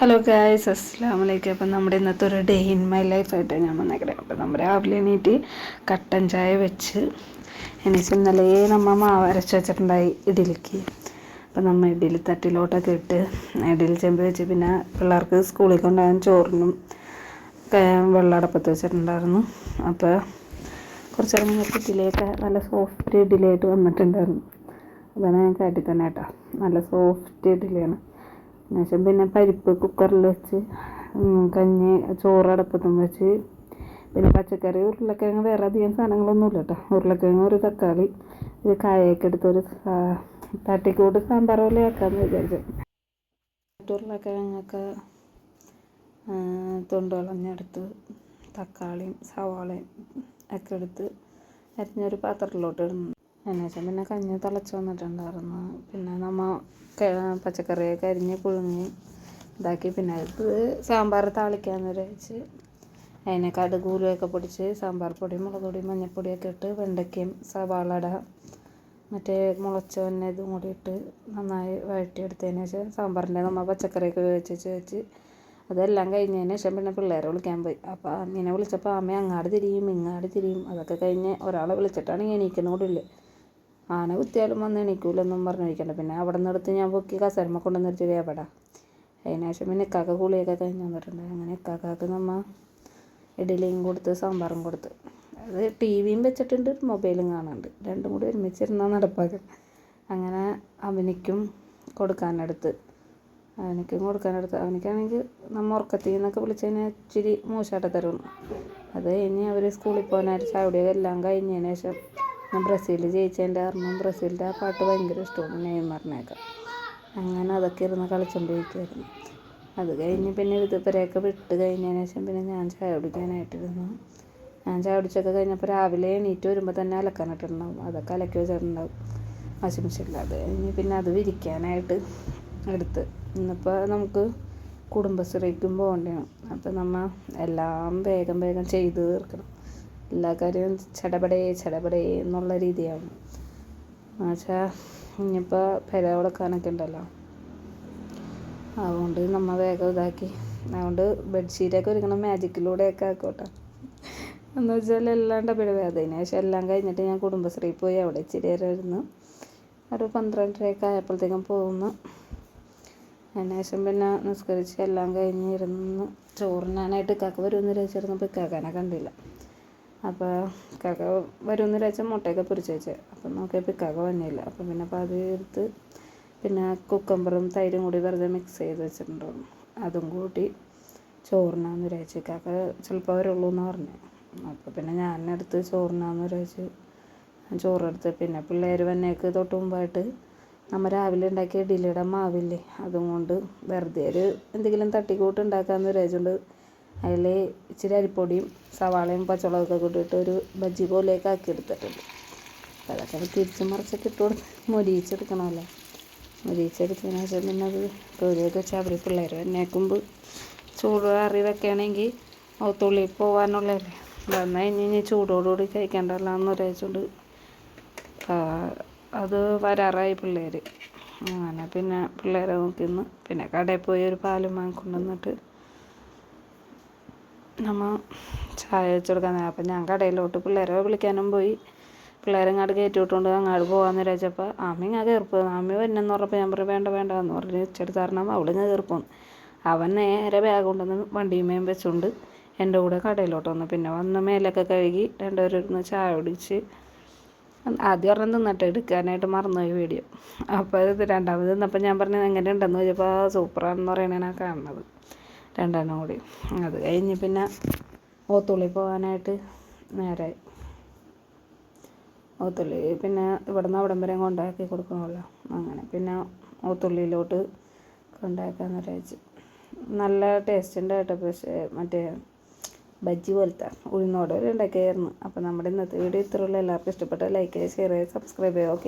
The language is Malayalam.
ഹലോ ഗായ്സ്, അസ്സലാമു അലൈക്കും. അപ്പം നമ്മുടെ ഇന്നത്തെ ഒരു ഡേ ഇൻ മൈ ലൈഫായിട്ട് ഞാൻ വന്നേക്കണേ. അപ്പം നമ്മൾ രാവിലെ എണീറ്റ് കട്ടൻ ചായ വെച്ച് എണീച്ച് ഇന്നലെ നമ്മൾ മാവ് അരച്ച് വെച്ചിട്ടുണ്ടായി ഇഡ്ഡലിക്ക്. അപ്പം നമ്മൾ ഇഡ്ഡലി തട്ടിലോട്ടൊക്കെ ഇട്ട് ഇഡ്ഡലി ചെമ്പ് വെച്ച് പിന്നെ പിള്ളേർക്ക് സ്കൂളിൽ കൊണ്ടുപോകാൻ ചോറിനും വെള്ളം അടപ്പത്ത് വെച്ചിട്ടുണ്ടായിരുന്നു. അപ്പോൾ കുറച്ച് നേരം ഇഡ്ഡലിയൊക്കെ നല്ല സോഫ്റ്റ് ഇഡ്ഡലിയായിട്ട് വന്നിട്ടുണ്ടായിരുന്നു. അതാണ് ഞാൻ കാട്ടി തന്നെ കേട്ടോ, നല്ല സോഫ്റ്റ് ഇഡ്ഡലിയാണ്. എന്നുവെച്ചാൽ പിന്നെ പരിപ്പ് കുക്കറിൽ വെച്ച് കഞ്ഞി ചോറടപ്പത്തും വെച്ച് പിന്നെ പച്ചക്കറി ഉരുളക്കിഴങ്ങ് വേറെ അധികം സാധനങ്ങളൊന്നുമില്ല കേട്ടോ. ഉരുളക്കിഴങ്ങ് ഒരു തക്കാളി ഒരു കായൊക്കെ എടുത്തൊരു തട്ടിക്കൂട്ട് സാമ്പാർ പോലെ ആക്കാമെന്ന് വിചാരിച്ചു. ഉരുളക്കിഴങ്ങൊക്കെ തൊണ്ട് കളഞ്ഞെടുത്ത് തക്കാളിയും സവാളയും ഒക്കെ എടുത്ത് അരിഞ്ഞൊരു പാത്രത്തിലോട്ട് ഇടുന്നു. എന്നുവെച്ചാൽ പിന്നെ കഞ്ഞി തിളച്ച് വന്നിട്ടുണ്ടായിരുന്നു. പിന്നെ നമ്മൾ പച്ചക്കറിയൊക്കെ അരിഞ്ഞ് പുഴുങ്ങി ഇതാക്കി പിന്നെ അത് സാമ്പാർ താളിക്കാമെന്ന് വെച്ച് അതിനെ കടുകൂലൊക്കെ പൊടിച്ച് സാമ്പാർ പൊടി മുളക് പൊടി മഞ്ഞൾപ്പൊടിയൊക്കെ ഇട്ട് വെണ്ടയ്ക്കയും സവാള മറ്റേ മുളച്ച തന്നെ ഇതും കൂടി ഇട്ട് നന്നായി വഴറ്റിയെടുത്തതിന് ശേഷം സാമ്പാറിൻ്റെ നമ്മൾ പച്ചക്കറിയൊക്കെ വെച്ച് അതെല്ലാം കഴിഞ്ഞതിന് ശേഷം പിന്നെ പിള്ളേരെ വിളിക്കാൻ പോയി. അപ്പോൾ അമ്മീനെ വിളിച്ചപ്പോൾ അമ്മ അങ്ങാട് തിരിയും ഇങ്ങാട് തിരിയും. അതൊക്കെ കഴിഞ്ഞ് ഒരാളെ വിളിച്ചിട്ടാണെങ്കിൽ എണീക്കണോടില്ല. ആന കുത്തിയാലും വന്ന് എണീക്കൂലെന്നും പറഞ്ഞിരിക്കണ്ട. പിന്നെ അവിടെ നിന്ന് എടുത്ത് ഞാൻ പൊക്കി കസേരമ്മ കൊണ്ടു നിർത്തി എവിടെ. അതിന് ശേഷം പിന്നെ ഇക്കാക്ക കുളിയൊക്കെ കഴിഞ്ഞ് വന്നിട്ടുണ്ട്. അങ്ങനെ ഇക്കാക്കാക്ക് നമ്മൾ ഇഡ്ഡലിയും കൊടുത്ത് സാമ്പാറും കൊടുത്ത് അത് ടി വിയും വെച്ചിട്ടുണ്ട്, മൊബൈലും കാണുന്നുണ്ട്. രണ്ടും കൂടി ഒരുമിച്ചിരുന്നാൽ നടപ്പാക്കും. അങ്ങനെ അവനിക്കും കൊടുക്കാനെടുത്ത് അവനിക്കാണെങ്കിൽ നമ്മൾ ഉറക്കത്തിൽ നിന്നൊക്കെ വിളിച്ച് കഴിഞ്ഞാൽ ഇച്ചിരി മോശമായിട്ട് തരുന്നു. അത് കഴിഞ്ഞ് അവർ സ്കൂളിൽ പോകാനായിട്ട് ചാവടിയൊക്കെ എല്ലാം കഴിഞ്ഞതിന് ശേഷം ഞാൻ ബ്രസീൽ ജയിച്ചതിൻ്റെ കാരണം ബ്രസീലിൻ്റെ ആ പാട്ട് ഭയങ്കര ഇഷ്ടമാണ്, നെയ്മറിനെയൊക്കെ. അങ്ങനെ അതൊക്കെ ഇരുന്ന് കളിച്ചുകൊണ്ടിരിക്കുമായിരുന്നു. അത് കഴിഞ്ഞ് പിന്നെ ഇതുവരെയൊക്കെ വിട്ട് കഴിഞ്ഞതിന് ശേഷം പിന്നെ ഞാൻ ചായ കുടിക്കാനായിട്ടിരുന്നു. ഞാൻ ചായ കുടിച്ചൊക്കെ കഴിഞ്ഞപ്പോൾ രാവിലെ എണീറ്റ് വരുമ്പോൾ തന്നെ അലക്കാനിട്ടുണ്ടാവും. അതൊക്കെ അലക്കി വെച്ചിട്ടുണ്ടാവും വാഷിംഗ് മെഷീനിൽ. അത് കഴിഞ്ഞ് പിന്നെ അത് വിരിക്കാനായിട്ട് എടുത്ത് ഇന്നിപ്പോൾ നമുക്ക് കുടുംബശ്രീക്കും പോകേണ്ടതാണ്. അപ്പോൾ നമ്മൾ എല്ലാം വേഗം ചെയ്ത് തീർക്കണം. എല്ലാ കാര്യവും ചടപടേ എന്നുള്ള രീതിയാണ്. എന്നുവെച്ചാൽ ഇനിയിപ്പോൾ പെര കൊടുക്കാനൊക്കെ ഉണ്ടല്ലോ, അതുകൊണ്ട് നമ്മൾ വേഗം ഇതാക്കി. അതുകൊണ്ട് ബെഡ്ഷീറ്റൊക്കെ ഒരുക്കണം മാജിക്കിലൂടെയൊക്കെ ആക്കോട്ടെ. എന്ന് വെച്ചാൽ എല്ലാം ഡബിൾ അതിന് ശേഷം എല്ലാം കഴിഞ്ഞിട്ട് ഞാൻ കുടുംബശ്രീ പോയി അവിടെ ഇച്ചിരി നേരം ഇരുന്ന് ഒരു 12:30 ആയപ്പോഴത്തേക്കും പോകുന്നു. അതിന് ശേഷം പിന്നെ നിസ്കരിച്ച് എല്ലാം കഴിഞ്ഞ് ഇരുന്ന് ചോറിനാനായിട്ട് ഇക്കാക്ക വരുമെന്ന് വിചാരിച്ചിരുന്നപ്പോൾ ഇക്കാക്കാനെ കണ്ടില്ല. അപ്പോൾ ഇക്കാക്ക വരുമെന്ന് വിചാരിച്ചാൽ മുട്ടയൊക്കെ പൊരിച്ച് വെച്ചത്. അപ്പം നോക്കിയപ്പോൾ ഇക്കാക്ക വന്നില്ല. അപ്പം പിന്നെ അത് എടുത്ത് പിന്നെ കുക്കമ്പറും തൈരും കൂടി വെറുതെ മിക്സ് ചെയ്ത് വെച്ചിട്ടുണ്ടാവും. അതും കൂട്ടി ചോറിനാന്ന് വിചാരിച്ചു. ഇക്കാക്ക ചിലപ്പോൾ വരുള്ളൂ എന്ന് പറഞ്ഞു. അപ്പോൾ പിന്നെ ഞാനെടുത്ത് ചോറിനാന്ന് വിചാരിച്ച് ചോറെടുത്ത് പിന്നെ പിള്ളേർ വന്നേക്ക് തൊട്ട് മുമ്പായിട്ട് നമ്മൾ രാവിലെ ഉണ്ടാക്കിയ ഇഡ്ഡലിയുടെ മാവില്ലേ അതും കൊണ്ട് വെറുതെ ഒരു എന്തെങ്കിലും തട്ടിക്കൂട്ട് ഉണ്ടാക്കാമെന്ന് വിചാരിച്ചുകൊണ്ട് അതിൽ ഇച്ചിരി അരിപ്പൊടിയും സവാളയും പച്ചമുളകൊക്കെ കൂട്ടിയിട്ട് ഒരു ബജ്ജി പോലെയൊക്കെ ആക്കി എടുത്തിട്ടുണ്ട്. അപ്പോൾ അതൊക്കെ തിരിച്ച് മറിച്ചൊക്കെ ഇട്ട് കൊടുത്ത് മൊരിയിച്ചെടുക്കണമല്ലോ. മൊരിയിച്ചെടുത്തതിന് ശേഷം പിന്നെ അത് കോരിയൊക്കെ വെച്ച് അവർ പിള്ളേർ എന്നേക്കുമ്പോൾ ചൂട് കറി വെക്കുകയാണെങ്കിൽ തുള്ളി പോകാനുള്ളതല്ലേ. വന്നു കഴിഞ്ഞ് ചൂടോടുകൂടി കഴിക്കേണ്ടല്ലോ എന്ന് വിചാരിച്ചുകൊണ്ട് അത് വരാറായി പിള്ളേർ. അങ്ങനെ പിന്നെ പിള്ളേരെ നോക്കിന്ന് പിന്നെ കടയിൽ പോയി ഒരു പാലും വാങ്ങിക്കൊണ്ടുവന്നിട്ട് നമ്മൾ ചായ വെച്ച് കൊടുക്കാൻ. അപ്പം ഞാൻ കടയിലോട്ട് പിള്ളേരെ വിളിക്കാനും പോയി. പിള്ളേരെ അങ്ങോട്ട് കയറ്റി വിട്ടുകൊണ്ട് അങ്ങോട്ട് പോകാമെന്ന് വിചാരിച്ചപ്പോൾ ആമി ഇങ്ങനെ കയറിപ്പോകുന്നു. ആമി വന്നെന്ന് പറഞ്ഞപ്പോൾ ഞാൻ പറഞ്ഞു വേണ്ട എന്ന് പറഞ്ഞ് വെച്ചെടുത്ത് കാരണം അവളിങ്ങനെ കയറിപ്പോന്നു. അവൻ നേരെ ബാഗ് കൊണ്ടുവന്ന് വണ്ടിയുമേയും വെച്ചുകൊണ്ട് എൻ്റെ കൂടെ കടയിലോട്ട് വന്നു. പിന്നെ വന്ന് മേലൊക്കെ കഴുകി രണ്ടുപേരും ഇരുന്ന് ചായ കുടിച്ച് ആദ്യം ഒരെണ്ണം തിന്നിട്ട് എടുക്കാനായിട്ട് മറന്നുപോയി വീഡിയോ. അപ്പോൾ ഇത് രണ്ടാമത് തിന്നപ്പോൾ ഞാൻ പറഞ്ഞു എങ്ങനെ ഉണ്ടെന്ന് ചോദിച്ചപ്പോൾ സൂപ്പറാണെന്ന് പറയണേനാണ് കാണുന്നത് രണ്ടെണ്ണം കൂടി. അത് കഴിഞ്ഞ് പിന്നെ ഓത്തുള്ളി പോകാനായിട്ട് നേരായി. ഓത്തുള്ളി പിന്നെ ഇവിടുന്ന് അവിടം വരെ കൊണ്ടാക്കി കൊടുക്കണമല്ലോ. അങ്ങനെ പിന്നെ ഓത്തുള്ളിയിലോട്ട് കൊണ്ടാക്കാമെന്ന് വിചാരിച്ചു. നല്ല ടേസ്റ്റ് ഉണ്ട് കേട്ടോ. പക്ഷേ മറ്റേ ബജ്ജി പോലത്തെ ഉഴുന്നോടെ ഉണ്ടാക്കിയായിരുന്നു. അപ്പോൾ നമ്മുടെ ഇന്നത്തെ വീഡിയോ ഇത്രയുള്ളൂ. എല്ലാവർക്കും ഇഷ്ടപ്പെട്ട ലൈക്ക് ചെയ്യുക, ഷെയർ ചെയ്യുക, സബ്സ്ക്രൈബ് ചെയ്യുക. ഓക്കെ.